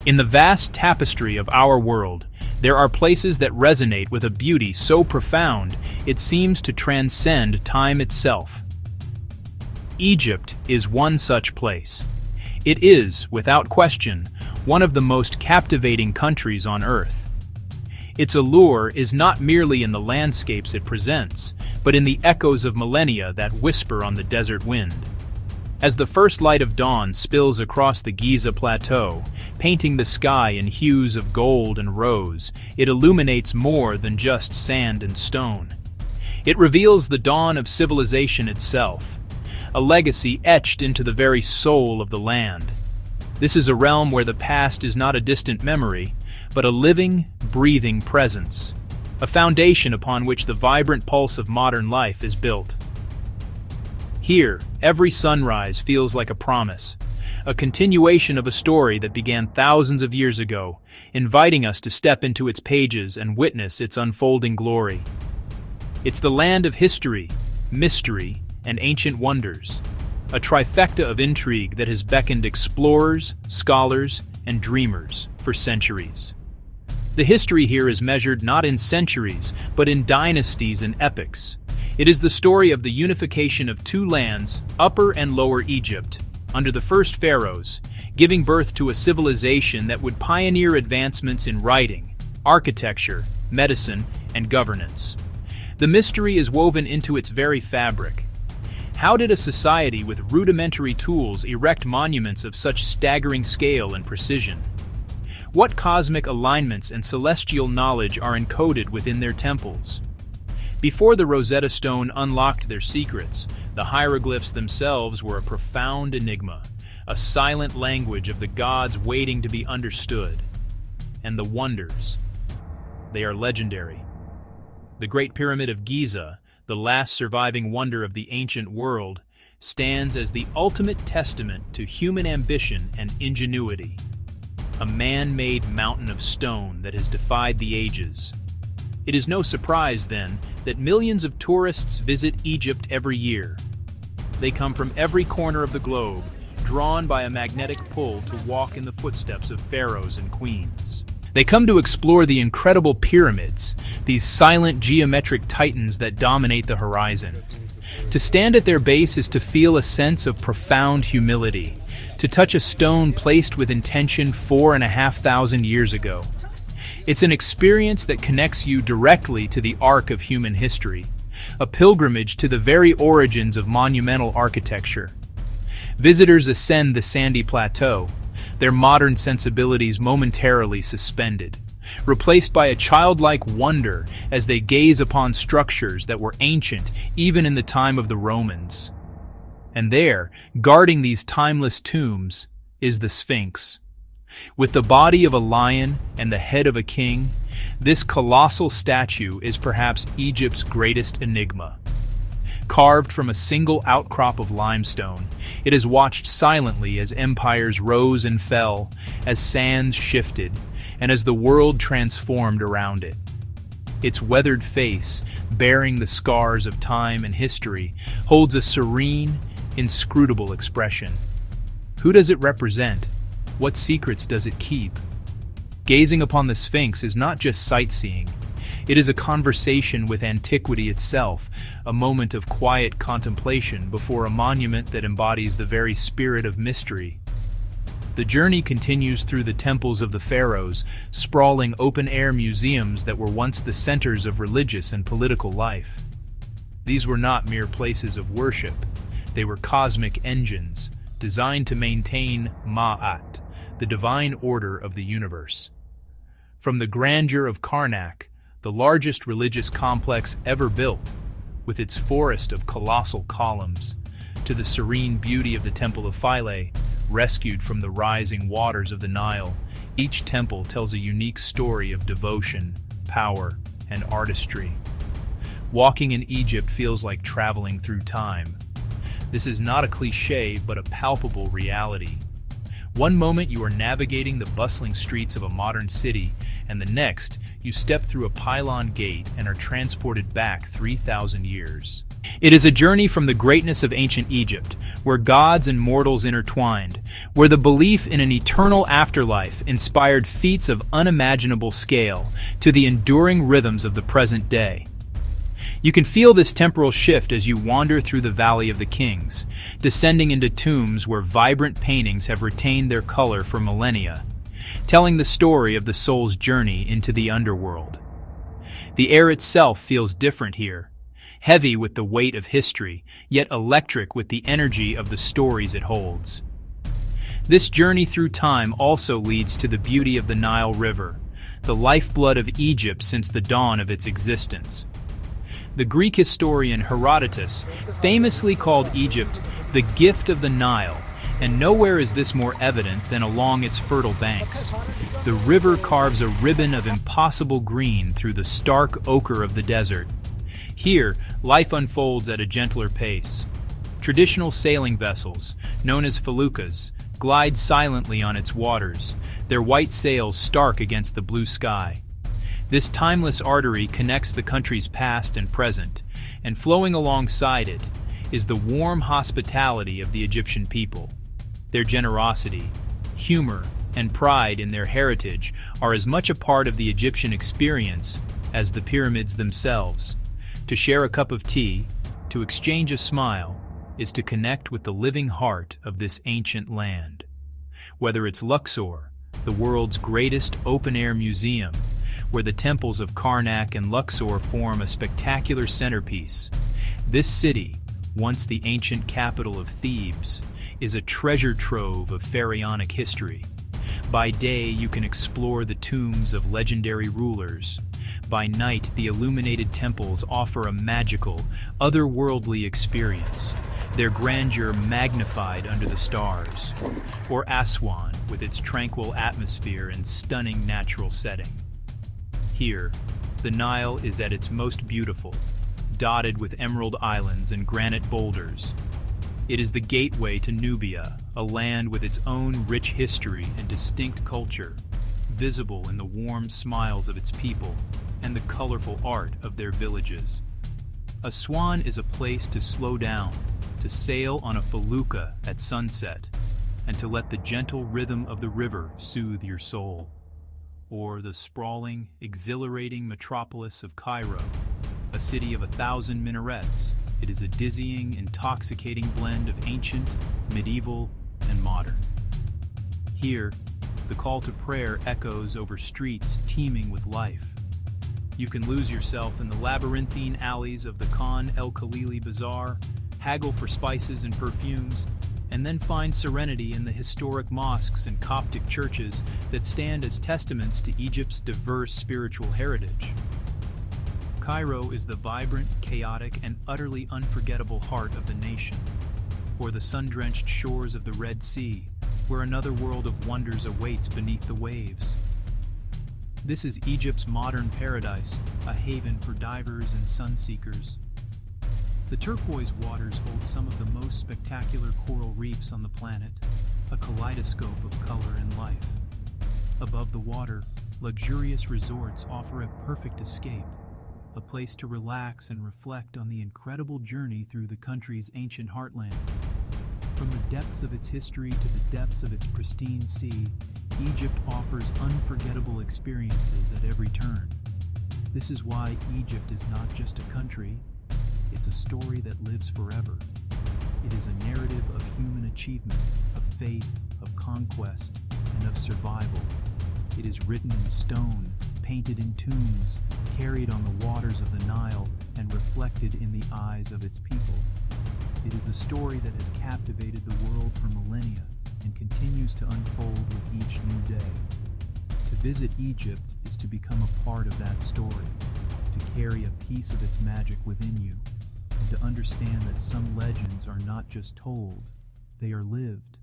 In the vast tapestry of our world, there are places that resonate with a beauty so profound it seems to transcend time itself. Egypt is one such place. It is, without question, one of the most captivating countries on Earth. Its allure is not merely in the landscapes it presents, but in the echoes of millennia that whisper on the desert wind. As the first light of dawn spills across the Giza Plateau, painting the sky in hues of gold and rose, it illuminates more than just sand and stone. It reveals the dawn of civilization itself, a legacy etched into the very soul of the land. This is a realm where the past is not a distant memory, but a living, breathing presence, a foundation upon which the vibrant pulse of modern life is built. Here, every sunrise feels like a promise, a continuation of a story that began thousands of years ago, inviting us to step into its pages and witness its unfolding glory. It's the land of history, mystery, and ancient wonders, a trifecta of intrigue that has beckoned explorers, scholars, and dreamers for centuries. The history here is measured not in centuries, but in dynasties and epics. It is the story of the unification of two lands, Upper and Lower Egypt, under the first pharaohs, giving birth to a civilization that would pioneer advancements in writing, architecture, medicine, and governance. The mystery is woven into its very fabric. How did a society with rudimentary tools erect monuments of such staggering scale and precision? What cosmic alignments and celestial knowledge are encoded within their temples? Before the Rosetta Stone unlocked their secrets, the hieroglyphs themselves were a profound enigma, a silent language of the gods waiting to be understood. And the wonders, they are legendary. The Great Pyramid of Giza, the last surviving wonder of the ancient world, stands as the ultimate testament to human ambition and ingenuity. A man-made mountain of stone that has defied the ages. It is no surprise, then, that millions of tourists visit Egypt every year. They come from every corner of the globe, drawn by a magnetic pull to walk in the footsteps of pharaohs and queens. They come to explore the incredible pyramids, these silent geometric titans that dominate the horizon. To stand at their base is to feel a sense of profound humility, to touch a stone placed with intention 4,500 years ago. It's an experience that connects you directly to the arc of human history, a pilgrimage to the very origins of monumental architecture. Visitors ascend the sandy plateau, their modern sensibilities momentarily suspended, replaced by a childlike wonder as they gaze upon structures that were ancient even in the time of the Romans. And there, guarding these timeless tombs, is the Sphinx. With the body of a lion and the head of a king, this colossal statue is perhaps Egypt's greatest enigma. Carved from a single outcrop of limestone, it has watched silently as empires rose and fell, as sands shifted, and as the world transformed around it. Its weathered face, bearing the scars of time and history, holds a serene, inscrutable expression. Who does it represent? What secrets does it keep? Gazing upon the Sphinx is not just sightseeing. It is a conversation with antiquity itself, a moment of quiet contemplation before a monument that embodies the very spirit of mystery. The journey continues through the temples of the pharaohs, sprawling open-air museums that were once the centers of religious and political life. These were not mere places of worship. They were cosmic engines, designed to maintain Ma'at, the divine order of the universe. From the grandeur of Karnak, the largest religious complex ever built, with its forest of colossal columns, to the serene beauty of the Temple of Philae, rescued from the rising waters of the Nile, each temple tells a unique story of devotion, power, and artistry. Walking in Egypt feels like traveling through time. This is not a cliché, but a palpable reality. One moment you are navigating the bustling streets of a modern city, and the next, you step through a pylon gate and are transported back 3,000 years. It is a journey from the greatness of ancient Egypt, where gods and mortals intertwined, where the belief in an eternal afterlife inspired feats of unimaginable scale, to the enduring rhythms of the present day. You can feel this temporal shift as you wander through the Valley of the Kings, descending into tombs where vibrant paintings have retained their color for millennia, telling the story of the soul's journey into the underworld. The air itself feels different here, heavy with the weight of history, yet electric with the energy of the stories it holds. This journey through time also leads to the beauty of the Nile River, the lifeblood of Egypt since the dawn of its existence. The Greek historian Herodotus famously called Egypt the gift of the Nile, and nowhere is this more evident than along its fertile banks. The river carves a ribbon of impossible green through the stark ochre of the desert. Here, life unfolds at a gentler pace. Traditional sailing vessels, known as feluccas, glide silently on its waters, their white sails stark against the blue sky. This timeless artery connects the country's past and present, and flowing alongside it is the warm hospitality of the Egyptian people. Their generosity, humor, and pride in their heritage are as much a part of the Egyptian experience as the pyramids themselves. To share a cup of tea, to exchange a smile, is to connect with the living heart of this ancient land. Whether it's Luxor, the world's greatest open-air museum, where the temples of Karnak and Luxor form a spectacular centerpiece, this city, once the ancient capital of Thebes, is a treasure trove of pharaonic history. By day, you can explore the tombs of legendary rulers. By night, the illuminated temples offer a magical, otherworldly experience, their grandeur magnified under the stars. Or Aswan, with its tranquil atmosphere and stunning natural setting. Here, the Nile is at its most beautiful, dotted with emerald islands and granite boulders. It is the gateway to Nubia, a land with its own rich history and distinct culture, visible in the warm smiles of its people and the colorful art of their villages. Aswan is a place to slow down, to sail on a felucca at sunset, and to let the gentle rhythm of the river soothe your soul. Or the sprawling, exhilarating metropolis of Cairo, a city of 1,000 minarets. It is a dizzying, intoxicating blend of ancient, medieval, and modern. Here, the call to prayer echoes over streets teeming with life. You can lose yourself in the labyrinthine alleys of the Khan el-Khalili Bazaar, haggle for spices and perfumes, and then find serenity in the historic mosques and Coptic churches that stand as testaments to Egypt's diverse spiritual heritage. Cairo is the vibrant, chaotic, and utterly unforgettable heart of the nation, or the sun-drenched shores of the Red Sea, where another world of wonders awaits beneath the waves. This is Egypt's modern paradise, a haven for divers and sun-seekers. The turquoise waters hold some of the most spectacular coral reefs on the planet, a kaleidoscope of color and life. Above the water, luxurious resorts offer a perfect escape, a place to relax and reflect on the incredible journey through the country's ancient heartland. From the depths of its history to the depths of its pristine sea, Egypt offers unforgettable experiences at every turn. This is why Egypt is not just a country, it's a story that lives forever. It is a narrative of human achievement, of faith, of conquest, and of survival. It is written in stone, painted in tombs, carried on the waters of the Nile, and reflected in the eyes of its people. It is a story that has captivated the world for millennia and continues to unfold with each new day. To visit Egypt is to become a part of that story, to carry a piece of its magic within you, and to understand that some legends are not just told, they are lived.